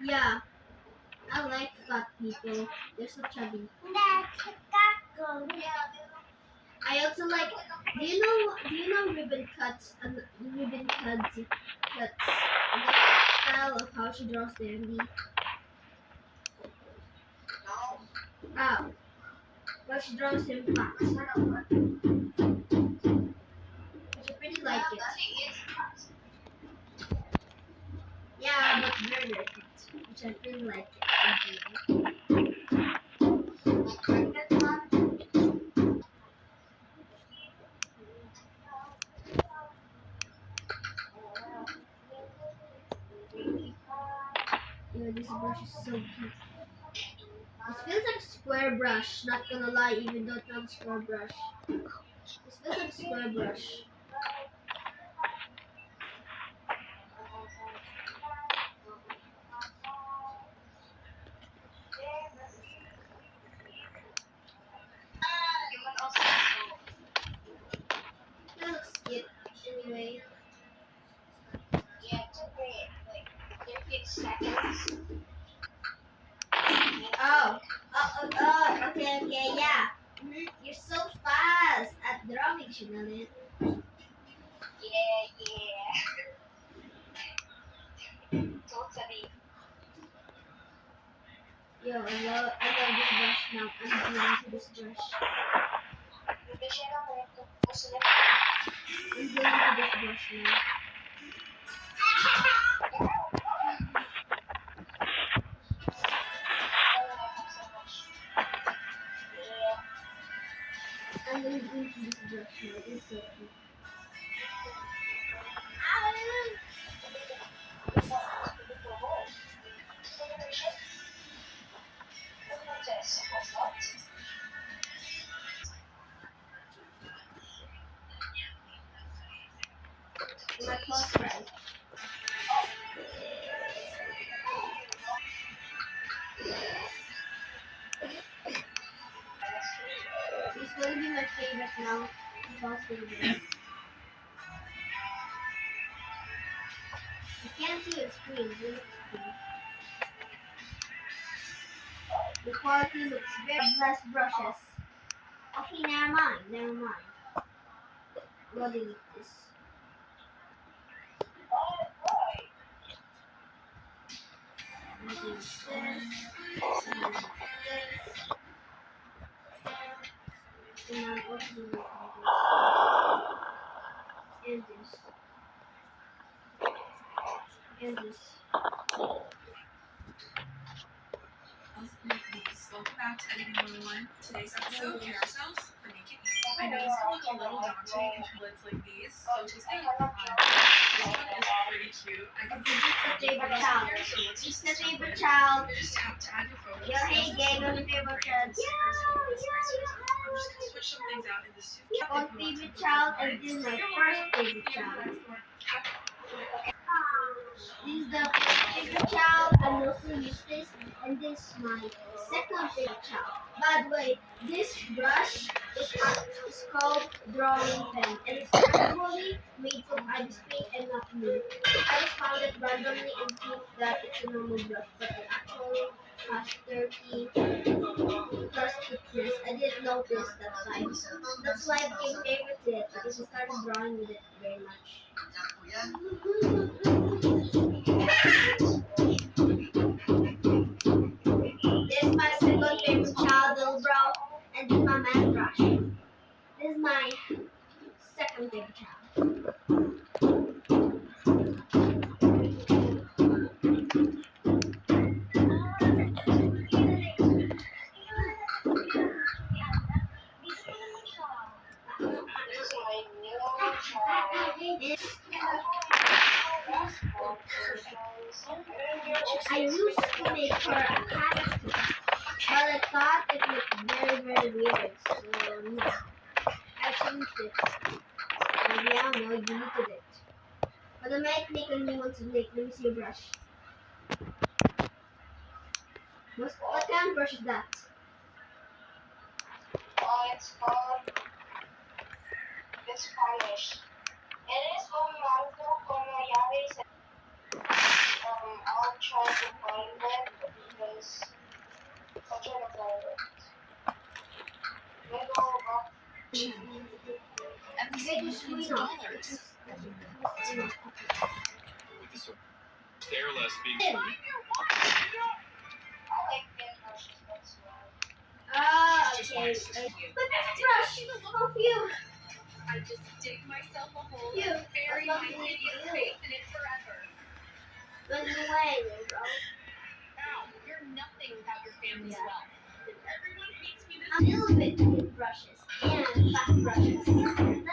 Yeah, I like fat people. They're so chubby. I also like. Do you know ribbon cuts and ribbon cuts the style of how she draws the MD? Oh, but she draws him fat. Which I pretty like it. Yeah, but very very fat. Which I pretty like it. Yeah, this brush is so cute. It feels like a square brush. Not gonna lie, even though it's not a square brush. It feels like a square brush. That looks cute. Anyway. Oh. Okay, yeah. You're so fast at drawing, Chanel. Yo, I love this brush now. I'm going to this brush. I'm going to this brush now. I'm going to this brush now. It's so cute. My close friend. It's going to be my favorite now. Boss favorite. You can't see the screen. It looks screen. The quality looks very less brushes. Okay, never mind. Never mind. I'm gonna delete this. I'm gonna delete this. I'm gonna delete this. And I'm also deleting this. And this. Welcome back to Editing 101. Today's episode, carousels for naked eating. I know this can look a little daunting in tablets like these, so just think fun. This one is pretty cute. I can put The favorite child. here, so let's It's just the start favorite with child. just tag your photos. Yo, hey, gang, I'm the favorite child. I'm just gonna switch some things out in the soup. One favorite child, and this is my first favorite child. This is the favorite child, and also use this, and this is my second favorite child. By the way, this brush is called drawing pen, and it's actually made from ice paint and not glue. I just found it randomly and think that it's a normal brush, but it actually has 30 plus thickness. I didn't notice that time. That's why I became favorite to it, because I started drawing with it very much. This is my second favorite child, little bro, and this is my man brush. This is my second favorite child. I used to make her a cat, but I thought it looked very, very weird, so no. I changed it. And yeah, no, I deleted it. But I might make a new one to make. Let me see your brush. What kind of brush is that? It's called Spanish. Eres un manto como llaves. I'll try to find millions of dollars. They're less being. Okay. But brush off you. I just dig myself a hole You. and bury That's my what we hideous do. face in it forever. Run away, bro. You're nothing without your family's Yeah. wealth. Everyone hates me this A little bit with brushes and flat brushes.